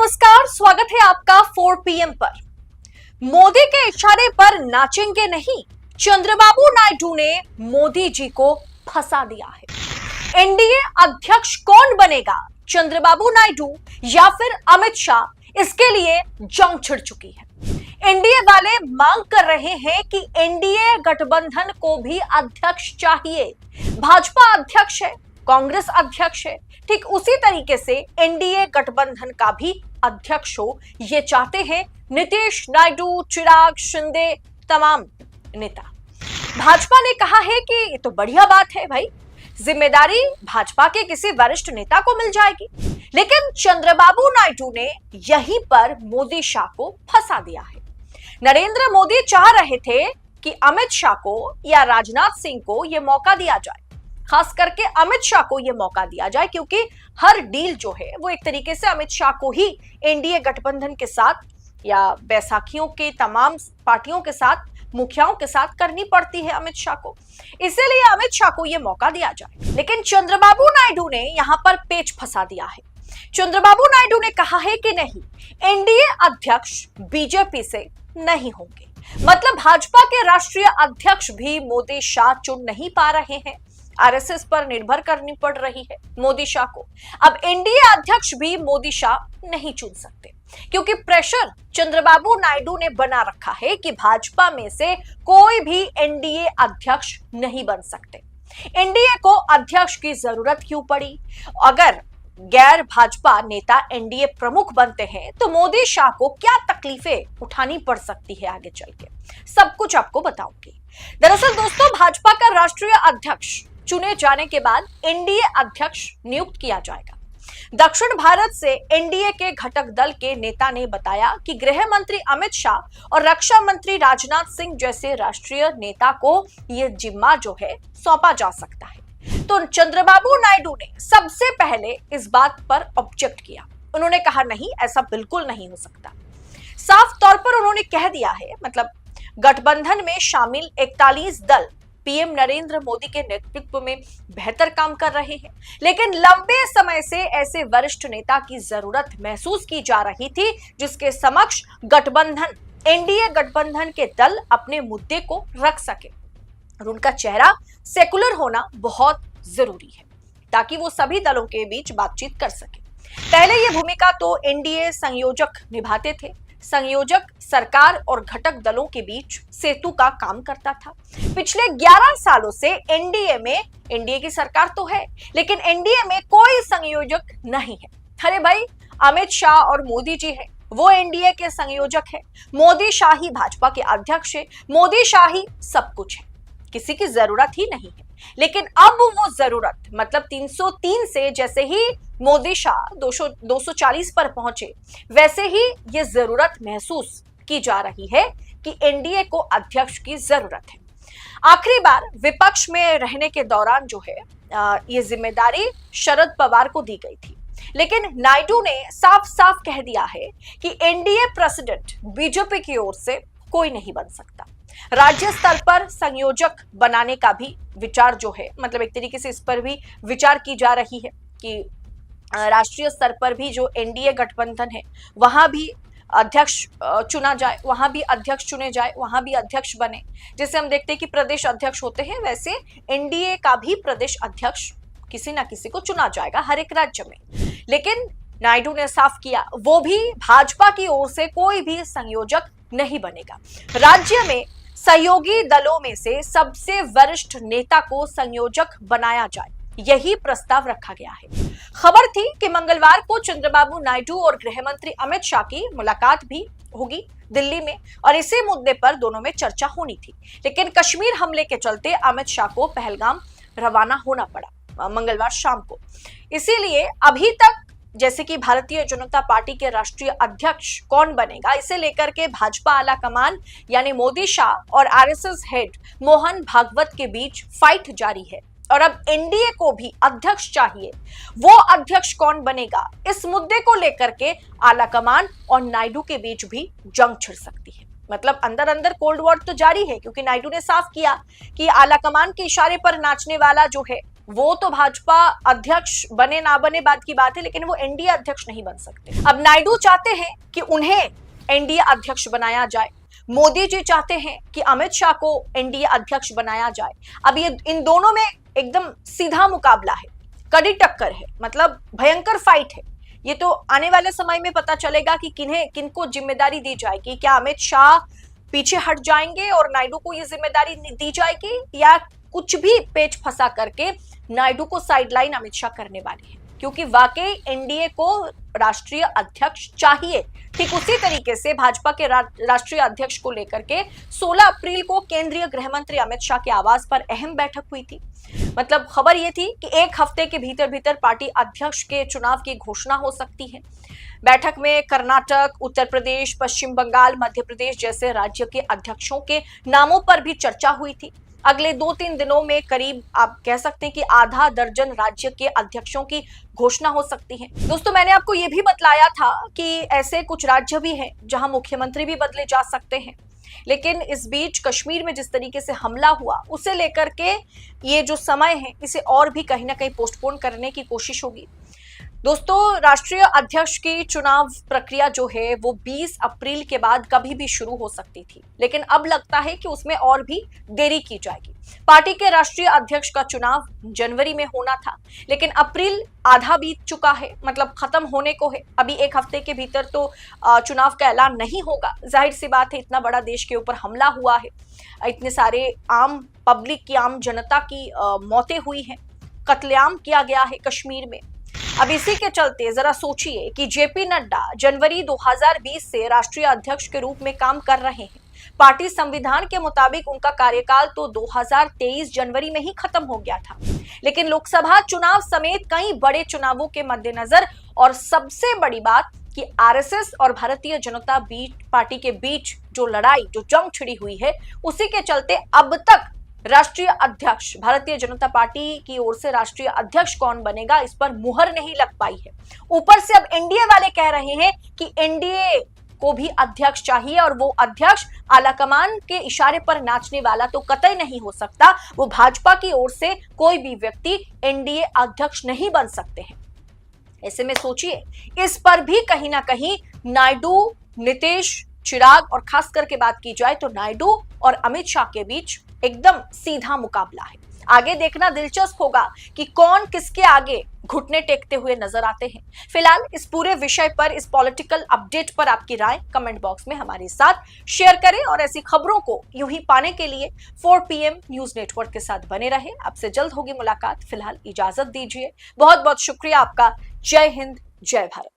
नमस्कार, स्वागत है आपका 4 PM पर। मोदी के इशारे पर नाचेंगे नहीं, चंद्रबाबू नायडू ने मोदी जी को फंसा दिया है। एनडीए अध्यक्ष कौन बनेगा, चंद्रबाबू नायडू या फिर अमित शाह, इसके लिए जंग छिड़ चुकी है। एनडीए वाले मांग कर रहे हैं कि एनडीए गठबंधन को भी अध्यक्ष चाहिए। भाजपा अध्यक्ष है, कांग्रेस अध्यक्ष है, ठीक उसी तरीके से एनडीए गठबंधन का भी अध्यक्ष हो, ये चाहते हैं नीतीश, नायडू, चिराग, शिंदे, तमाम नेता। भाजपा ने कहा है कि ये तो बढ़िया बात है भाई, जिम्मेदारी भाजपा के किसी वरिष्ठ नेता को मिल जाएगी। लेकिन चंद्रबाबू नायडू ने यहीं पर मोदी शाह को फंसा दिया है। नरेंद्र मोदी चाह रहे थे कि अमित शाह को या राजनाथ सिंह को यह मौका दिया जाए, खास करके अमित शाह को यह मौका दिया जाए, क्योंकि हर डील जो है वो एक तरीके से अमित शाह को ही एनडीए गठबंधन के साथ या बैसाखियों के तमाम पार्टियों के साथ, मुखियाओं के साथ करनी पड़ती है अमित शाह को। इसीलिए अमित शाह को यह मौका दिया जाए। लेकिन चंद्रबाबू नायडू ने यहां पर पेच फंसा दिया है। चंद्रबाबू नायडू ने कहा है कि नहीं, एनडीए अध्यक्ष बीजेपी से नहीं होंगे। मतलब भाजपा के राष्ट्रीय अध्यक्ष भी मोदी शाह चुन नहीं पा रहे हैं, आरएसएस पर निर्भर करनी पड़ रही है मोदी शाह को। अब एनडीए अध्यक्ष भी मोदी शाह नहीं चुन सकते, क्योंकि प्रेशर चंद्रबाबू नायडू ने बना रखा है कि भाजपा में से कोई भी एनडीए अध्यक्ष नहीं बन सकते। एनडीए को अध्यक्ष की जरूरत क्यों पड़ी? अगर गैर भाजपा नेता एनडीए प्रमुख बनते हैं तो मोदी शाह को क्या तकलीफें उठानी पड़ सकती है आगे चल के, सब कुछ आपको बताऊंगी। दरअसल दोस्तों, भाजपा का राष्ट्रीय अध्यक्ष चुने जाने के बाद एनडीए अध्यक्ष नियुक्त किया जाएगा। दक्षिण भारत से एनडीए के घटक दल के नेता ने बताया कि गृह मंत्री अमित शाह और रक्षा मंत्री राजनाथ सिंह जैसे राष्ट्रीय नेता को यह जिम्मा जो है सौंपा जा सकता है। तो चंद्रबाबू नायडू ने सबसे पहले इस बात पर ऑब्जेक्ट किया। उन्होंने कहा नहीं, ऐसा बिल्कुल नहीं हो सकता। साफ तौर पर उन्होंने कह दिया है, मतलब गठबंधन में शामिल 41 दल पीएम नरेंद्र मोदी के नेतृत्व में बेहतर काम कर रहे हैं, लेकिन लंबे समय से ऐसे वरिष्ठ नेता की जरूरत महसूस की जा रही थी जिसके समक्ष गठबंधन, एनडीए गठबंधन के दल अपने मुद्दे को रख सके। और उनका चेहरा सेकुलर होना बहुत जरूरी है ताकि वो सभी दलों के बीच बातचीत कर सके। पहले ये भूमिका तो एनडीए संयोजक निभाते थे। संयोजक सरकार और घटक दलों के बीच सेतु का काम करता था। पिछले 11 सालों से एनडीए में, एनडीए की सरकार तो है लेकिन एनडीए में कोई संयोजक नहीं है। अरे भाई, अमित शाह और मोदी जी है, वो एनडीए के संयोजक है। मोदी शाह ही भाजपा के अध्यक्ष है, मोदी शाह ही सब कुछ है, किसी की जरूरत ही नहीं है। लेकिन अब वो जरूरत, मतलब 303 से जैसे ही मोदी शाह 240 पर पहुंचे, वैसे ही ये जरूरत महसूस की जा रही है कि एनडीए को अध्यक्ष की जरूरत है। आखिरी बार विपक्ष में रहने के दौरान जो है ये जिम्मेदारी शरद पवार को दी गई थी, लेकिन नायडू ने साफ साफ कह दिया है कि एनडीए प्रेसिडेंट बीजेपी की ओर से कोई नहीं बन सकता। राज्य स्तर पर संयोजक बनाने का भी विचार जो है, मतलब एक तरीके से इस पर भी विचार की जा रही है कि राष्ट्रीय स्तर पर भी जो एनडीए गठबंधन है वहां भी अध्यक्ष चुना जाए, वहां भी अध्यक्ष चुने जाए, वहां भी अध्यक्ष बने। जैसे हम देखते हैं कि प्रदेश अध्यक्ष होते हैं, वैसे एनडीए का भी प्रदेश अध्यक्ष किसी ना किसी को चुना जाएगा हर एक राज्य में। लेकिन नायडू ने साफ किया, वो भी भाजपा की ओर से कोई भी संयोजक नहीं बनेगा। राज्य में सहयोगी दलों में से सबसे वरिष्ठ नेता को संयोजक बनाया जाए, यही प्रस्ताव रखा गया है। खबर थी कि मंगलवार को चंद्रबाबू नायडू और गृह मंत्री अमित शाह की मुलाकात भी होगी दिल्ली में, और इसी मुद्दे पर दोनों में चर्चा होनी थी। लेकिन कश्मीर हमले के चलते अमित शाह को पहलगाम रवाना होना पड़ा मंगलवार शाम को। इसीलिए अभी तक जैसे कि भारतीय जनता पार्टी के राष्ट्रीय अध्यक्ष कौन बनेगा, इसे लेकर के भाजपा आला कमान यानी मोदी शाह और आरएसएस हेड मोहन भागवत के बीच फाइट जारी है। और अब एनडीए को भी अध्यक्ष चाहिए। वो अध्यक्ष कौन बनेगा, इस मुद्दे को लेकर के आला कमान और नायडू के बीच भी जंग छिड़ सकती है। मतलब अंदर अंदर कोल्ड वॉर तो जारी है, क्योंकि नायडू ने साफ किया कि आला कमान के इशारे पर नाचने वाला जो है वो तो भाजपा अध्यक्ष बने ना बने बात की बात है, लेकिन वो एनडीए अध्यक्ष नहीं बन सकते। अब नायडू चाहते हैं कि उन्हें एनडीए अध्यक्ष बनाया जाए, मोदी जी चाहते हैं कि अमित शाह को एनडीए अध्यक्ष बनाया जाए। अब ये इन दोनों में एकदम सीधा मुकाबला है, कड़ी टक्कर है, मतलब भयंकर फाइट है। ये तो आने वाले समय में पता चलेगा कि किनको जिम्मेदारी दी जाएगी। क्या अमित शाह पीछे हट जाएंगे और नायडू को ये जिम्मेदारी दी जाएगी, या कुछ भी पेच फंसा करके नायडू को साइडलाइन अमित शाह करने वाले हैं? क्योंकि वाकई एनडीए को राष्ट्रीय अध्यक्ष चाहिए। ठीक उसी तरीके से भाजपा के राष्ट्रीय अध्यक्ष को लेकर के 16 अप्रैल को केंद्रीय गृह मंत्री अमित शाह के आवास पर अहम बैठक हुई थी। मतलब खबर यह थी कि एक हफ्ते के भीतर भीतर पार्टी अध्यक्ष के चुनाव की घोषणा हो सकती है। बैठक में कर्नाटक, उत्तर प्रदेश, पश्चिम बंगाल, मध्य प्रदेश जैसे राज्य के अध्यक्षों के नामों पर भी चर्चा हुई थी। अगले 2-3 दिनों में करीब आप कह सकते हैं कि आधा दर्जन राज्य के अध्यक्षों की घोषणा हो सकती है। दोस्तों, मैंने आपको यह भी बतलाया था कि ऐसे कुछ राज्य भी हैं जहां मुख्यमंत्री भी बदले जा सकते हैं। लेकिन इस बीच कश्मीर में जिस तरीके से हमला हुआ, उसे लेकर के ये जो समय है, इसे और भी कहीं ना कहीं पोस्टपोन करने की कोशिश होगी। दोस्तों, राष्ट्रीय अध्यक्ष की चुनाव प्रक्रिया जो है वो 20 अप्रैल के बाद कभी भी शुरू हो सकती थी, लेकिन अब लगता है कि उसमें और भी देरी की जाएगी। पार्टी के राष्ट्रीय अध्यक्ष का चुनाव जनवरी में होना था, लेकिन अप्रैल आधा बीत चुका है, मतलब खत्म होने को है। अभी एक हफ्ते के भीतर तो चुनाव का ऐलान नहीं होगा। जाहिर सी बात है, इतना बड़ा देश के ऊपर हमला हुआ है, इतने सारे आम पब्लिक की, आम जनता की मौतें हुई हैं, कत्लेआम किया गया है कश्मीर में। अब इसी के चलते जरा सोचिए कि जेपी नड्डा जनवरी 2020 से राष्ट्रीय अध्यक्ष के रूप में काम कर रहे हैं। पार्टी संविधान के मुताबिक उनका कार्यकाल तो 2023 जनवरी में ही खत्म हो गया था, लेकिन लोकसभा चुनाव समेत कई बड़े चुनावों के मद्देनजर और सबसे बड़ी बात कि आरएसएस और भारतीय जनता पार्टी के बीच जो लड़ाई, जो जंग छिड़ी हुई है, उसी के चलते अब तक राष्ट्रीय अध्यक्ष, भारतीय जनता पार्टी की ओर से राष्ट्रीय अध्यक्ष कौन बनेगा, इस पर मुहर नहीं लग पाई है। ऊपर से अब एनडीए वाले कह रहे हैं कि एनडीए को भी अध्यक्ष चाहिए, और वो अध्यक्ष आलाकमान के इशारे पर नाचने वाला तो कतई नहीं हो सकता। वो भाजपा की ओर से कोई भी व्यक्ति एनडीए अध्यक्ष नहीं बन सकते हैं। ऐसे में सोचिए, इस पर भी कहीं ना कहीं नायडू, नीतीश, चिराग और खास करके बात की जाए तो नायडू और अमित शाह के बीच एकदम सीधा मुकाबला है। आगे देखना दिलचस्प होगा कि कौन किसके आगे घुटने टेकते हुए नजर आते हैं। फिलहाल इस पूरे विषय पर, इस पॉलिटिकल अपडेट पर आपकी राय कमेंट बॉक्स में हमारे साथ शेयर करें, और ऐसी खबरों को यूं ही पाने के लिए 4 PM न्यूज नेटवर्क के साथ बने रहें। आपसे जल्द होगी मुलाकात। फिलहाल इजाजत दीजिए। बहुत बहुत शुक्रिया आपका। जय हिंद, जय भारत।